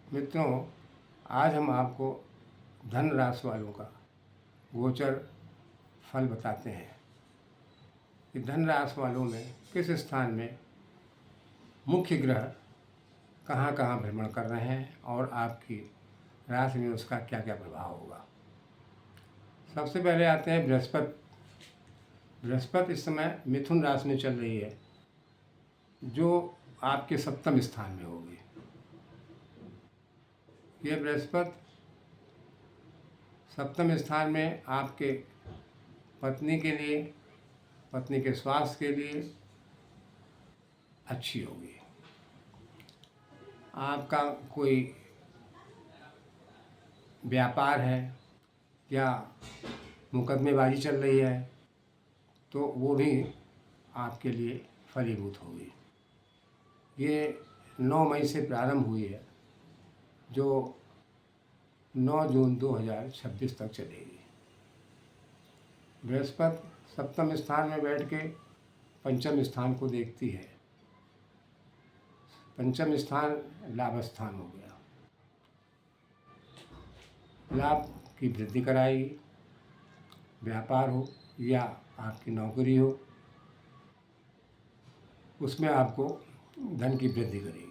मित्रों, आज हम आपको धन राशि वालों का गोचर फल बताते हैं कि धन राशि वालों में किस स्थान में मुख्य ग्रह कहाँ कहाँ भ्रमण कर रहे हैं और आपकी राशि में उसका क्या क्या प्रभाव होगा। सबसे पहले आते हैं बृहस्पति। बृहस्पति इस समय मिथुन राशि में चल रही है, जो आपके सप्तम स्थान में होगी। ये बृहस्पति सप्तम स्थान में आपके पत्नी के लिए, पत्नी के स्वास्थ्य के लिए अच्छी होगी। आपका कोई व्यापार है या मुकदमेबाजी चल रही है तो वो भी आपके लिए फलीभूत होगी। ये 9 मई से प्रारंभ हुई है, जो 9 जून 2026 तक चलेगी। बृहस्पति सप्तम स्थान में बैठ के पंचम स्थान को देखती है। पंचम स्थान लाभ स्थान हो गया। लाभ की वृद्धि कराएगी। व्यापार हो या आपकी नौकरी हो, उसमें आपको धन की वृद्धि करेगी।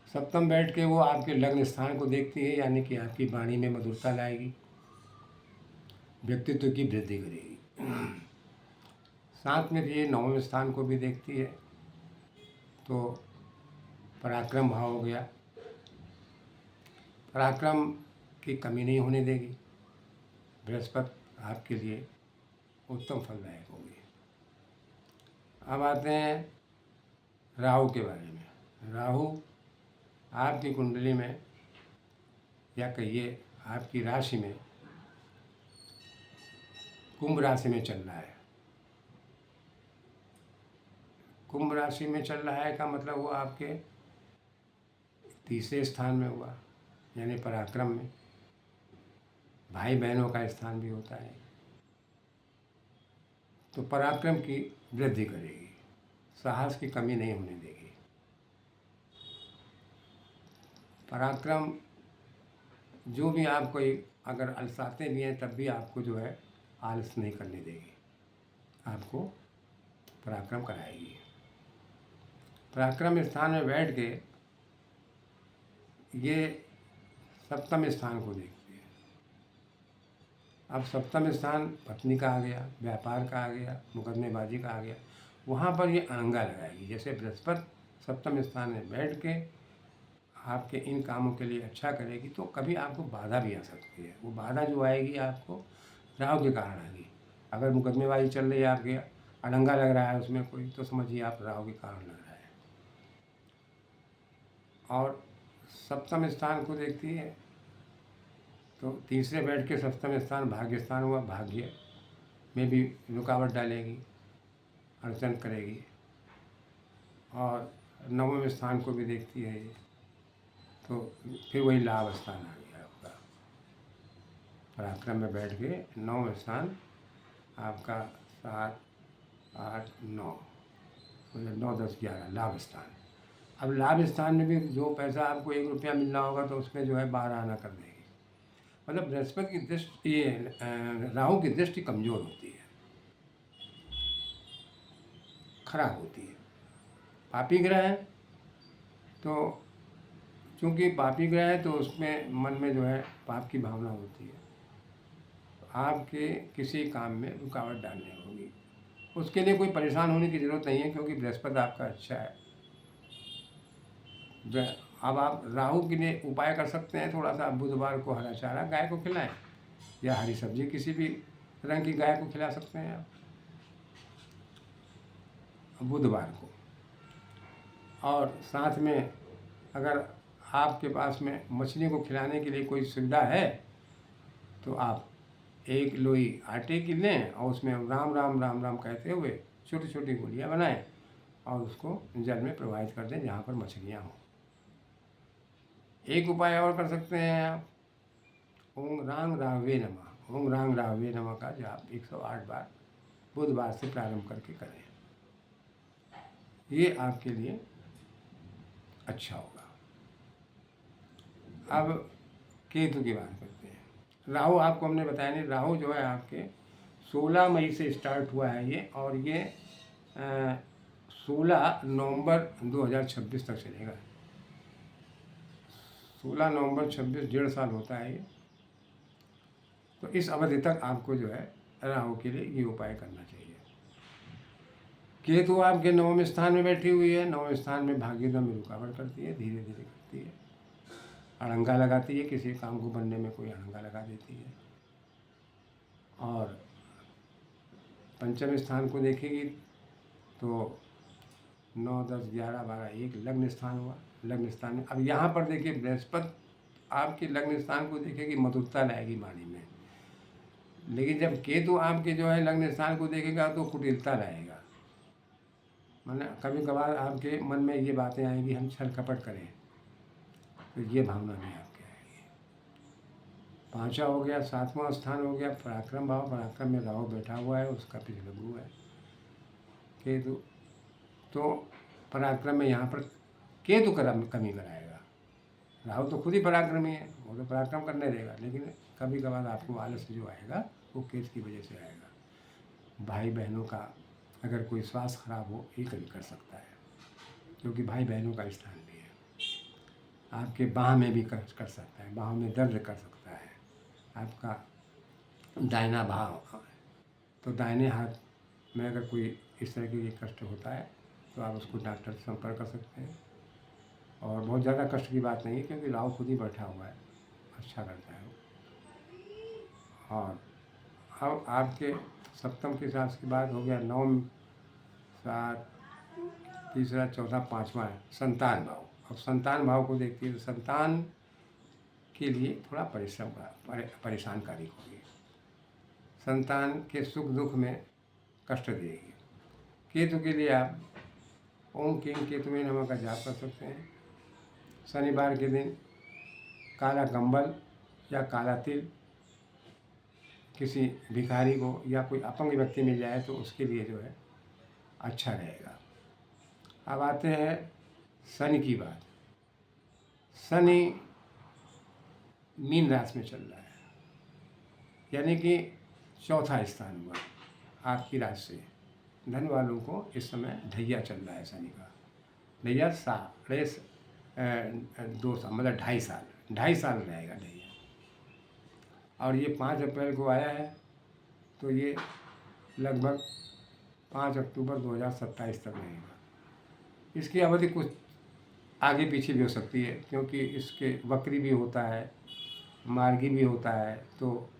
सप्तम बैठ के वो आपके लग्न स्थान को देखती है, यानी कि आपकी वाणी में मधुरता लाएगी, व्यक्तित्व की वृद्धि करेगी। साथ में ये नवम स्थान को भी देखती है, तो पराक्रम भाव हो गया। पराक्रम की कमी नहीं होने देगी। बृहस्पति आपके लिए उत्तम फलदायक होगी। अब आते हैं राहु के बारे में। राहु आपकी कुंडली में या कहिए आपकी राशि में कुंभ राशि में चल रहा है। कुंभ राशि में चल रहा है का मतलब वो आपके तीसरे स्थान में हुआ, यानी पराक्रम में। भाई बहनों का स्थान भी होता है, तो पराक्रम की वृद्धि करेगी, साहस की कमी नहीं होने देगी। पराक्रम जो भी आप कोई अगर अलसाते भी हैं तब भी आपको जो है आलस नहीं करने देगी, आपको पराक्रम कराएगी। पराक्रम स्थान में बैठ के ये सप्तम स्थान को देखती है। अब सप्तम स्थान पत्नी का आ गया, व्यापार का आ गया, मुकदमेबाजी का आ गया। वहाँ पर ये अनंगा लगाएगी। जैसे बृहस्पति सप्तम स्थान में बैठ के आपके इन कामों के लिए अच्छा करेगी, तो कभी आपको बाधा भी आ सकती है। वो बाधा जो आएगी आपको राहु के कारण आएगी। अगर मुकदमेबाजी चल रही है, आपके अड़ंगा लग रहा है उसमें कोई, तो समझिए आप राहु के कारण लग रहा है। और सप्तम स्थान को देखती है, तो तीसरे बैठ के सप्तम स्थान भाग्य स्थान हुआ। भाग्य में भी रुकावट डालेगी, अड़चन करेगी। और नवम स्थान को भी देखती है ये, तो फिर वही लाभ स्थान आ गया आपका। पराक्रम में बैठ के नवम स्थान आपका 7, 8, 9, 9, 10, 11 लाभ स्थान। अब लाभ स्थान में भी जो पैसा आपको 1 रुपया मिलना होगा तो उसमें जो है 12 आना कर देगी। मतलब बृहस्पति की दृष्टि, ये राहु की दृष्टि कमज़ोर होती है, खराब होती है। पापी ग्रह है, तो चूँकि पापी ग्रह है तो उसमें मन में जो है पाप की भावना होती है। तो आपके किसी काम में रुकावट डालनी होगी। उसके लिए कोई परेशान होने की ज़रूरत नहीं है, क्योंकि बृहस्पति आपका अच्छा है। अब आप राहु के लिए उपाय कर सकते हैं। थोड़ा सा बुधवार को हरा चारा गाय को खिलाएं, या हरी सब्जी किसी भी रंग की गाय को खिला सकते हैं आप बुधवार को। और साथ में अगर आपके पास में मछली को खिलाने के लिए कोई सुविधा है तो आप 1 लोई आटे की लें और उसमें राम राम राम राम कहते हुए छोटी छोटी गोलियां बनाएं और उसको जल में प्रवाहित कर दें जहाँ पर मछलियाँ हों। एक उपाय और कर सकते हैं आप, ओम रांग राहवे नमः। ओम रांग राहवे नमः का जाप 108 बार बुधवार से प्रारंभ करके करें। ये आपके लिए अच्छा होगा। अब केतु की बात करते हैं। राहु आपको हमने बताया नहीं, राहु जो है आपके 16 मई से स्टार्ट हुआ है ये, और ये 16 नवंबर 2026 तक चलेगा। 16 नवंबर 26, 1.5 साल होता है ये। तो इस अवधि तक आपको जो है राहु के लिए ये उपाय करना चाहिए। केतु आपके 9वें स्थान में बैठी हुई है। 9वें स्थान में भाग्योदय में रुकावट करती है, धीरे धीरे करती है, अड़ंगा लगाती है, किसी काम को बनने में कोई अड़ंगा लगा देती है। और पंचम स्थान को देखेगी तो 9, 10, 11, 12, 1 लग्न स्थान हुआ। लग्न स्थान में अब यहाँ पर देखिए बृहस्पति आपके लग्न स्थान को देखेगी, मधुरता लाएगी वाणी में। लेकिन जब केतु आपके जो है लग्न स्थान को देखेगा तो कुटिलता लाएगा। माने कभी कभार आपके मन में ये बातें आएंगी हम छल कपट करें, तो ये भावना नहीं आपके आएगी। 5वां हो गया, 7वां स्थान हो गया पराक्रम भाव। पराक्रम में राहु बैठा हुआ है, उसका पिछ लघु है केतु। तो पराक्रम में यहाँ पर केतु कमी कराएगा। राहु तो खुद ही पराक्रमी है, वो तो पराक्रम करने देगा, लेकिन कभी कभार आपको आलस जो आएगा वो केतु की वजह से आएगा। भाई बहनों का अगर कोई स्वास्थ्य खराब हो ये कभी कर सकता है, क्योंकि भाई बहनों का स्थान भी है। आपके बाह में भी कर सकता है, बाह में दर्द कर सकता है। आपका दाहिना भाव, तो दाहिने हाथ में अगर कोई इस तरह के कष्ट होता है तो आप उसको डॉक्टर से संपर्क कर सकते हैं। और बहुत ज़्यादा कष्ट की बात नहीं है, क्योंकि राहु खुद ही बैठा हुआ है, अच्छा करता है। और अब आपके सप्तम के साथ की बात हो गया, 9, 7, तीसरा, चौथा, 5वां है संतान भाव। अब संतान भाव को देखती है तो संतान के लिए थोड़ा परिश्रम का परेशानकारी होगी। संतान के सुख दुख में कष्ट देगी। केतु के लिए आप ओम किंग केतुवे नमः का जाप कर सकते हैं। शनिवार के दिन काला कंबल या काला तिल किसी भिखारी को या कोई अपंग व्यक्ति मिल जाए तो उसके लिए जो है अच्छा रहेगा। अब आते हैं शनि की बात। शनि मीन राशि में चल रहा है, यानी कि चौथा स्थान हुआ आपकी राशि से। धन वालों को इस समय ढैया चल रहा है शनि का। ढैया 2 साल मतलब 2.5 साल रहेगा ढैया। और ये 5 अप्रैल को आया है, तो ये लगभग 5 अक्टूबर 2027 तक रहेगा। इसकी अवधि कुछ आगे पीछे भी हो सकती है, क्योंकि इसके वक्री भी होता है, मार्गी भी होता है। तो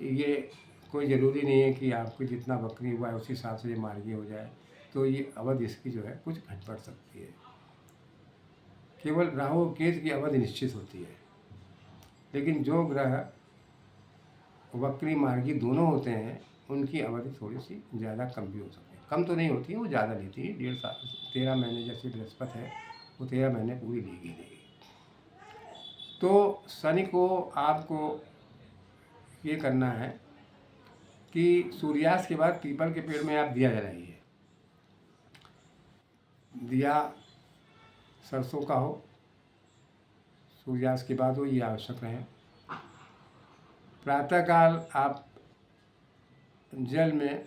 ये कोई ज़रूरी नहीं है कि आपको जितना वक्री हुआ है उसी हिसाब से ये मार्गी हो जाए। तो ये अवधि इसकी जो है कुछ घट बढ़ सकती है। केवल राहु केतु की अवधि निश्चित होती है, लेकिन जो ग्रह वक्री मार्गी दोनों होते हैं उनकी अवधि थोड़ी सी ज़्यादा कम भी हो सकती है। कम तो नहीं होती है, वो ज़्यादा लेती है। 1.5 साल 13 महीने जैसे बृहस्पति है वो 13 महीने पूरी लेगी नहीं। तो शनि को आपको ये करना है कि सूर्यास्त के बाद पीपल के पेड़ में आप दिया जलाइए। दिया सरसों का हो, सूर्यास्त के बाद हो, ये आवश्यक रहे। प्रातःकाल आप जल में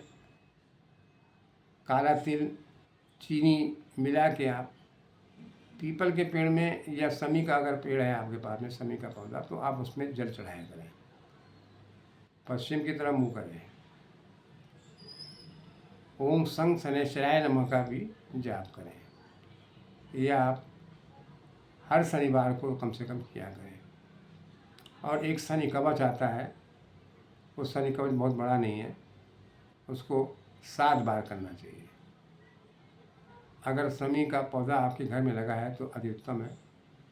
काला तिल चीनी मिला के आप पीपल के पेड़ में, या समी का अगर पेड़ है आपके पास में समी का पौधा, तो आप उसमें जल चढ़ाया करें। पश्चिम की तरफ मुँह करें। ओम संग शनैश्चराय नमः का भी जाप करें। यह आप हर शनिवार को कम से कम किया करें। और एक शनि कवच आता है, वो शनि कवच बहुत बड़ा नहीं है, उसको 7 बार करना चाहिए। अगर शनि का पौधा आपके घर में लगा है तो अति उत्तम है।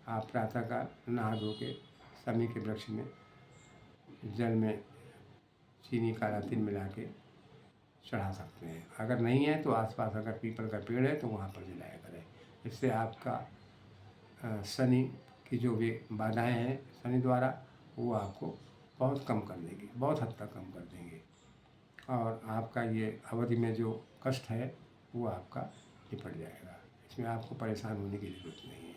आप प्रातःकाल नहा धो के शनि के वृक्ष में जल में चीनी काला तिल मिला के चढ़ा सकते हैं। अगर नहीं है तो आसपास अगर पीपल का पेड़ है तो वहाँ पर जलाया करें। इससे आपका शनि की जो भी बाधाएं हैं शनि द्वारा, वो आपको बहुत कम कर देंगी, बहुत हद तक कम कर देंगे। और आपका ये अवधि में जो कष्ट है वो आपका निपट जाएगा। इसमें आपको परेशान होने की ज़रूरत नहीं है।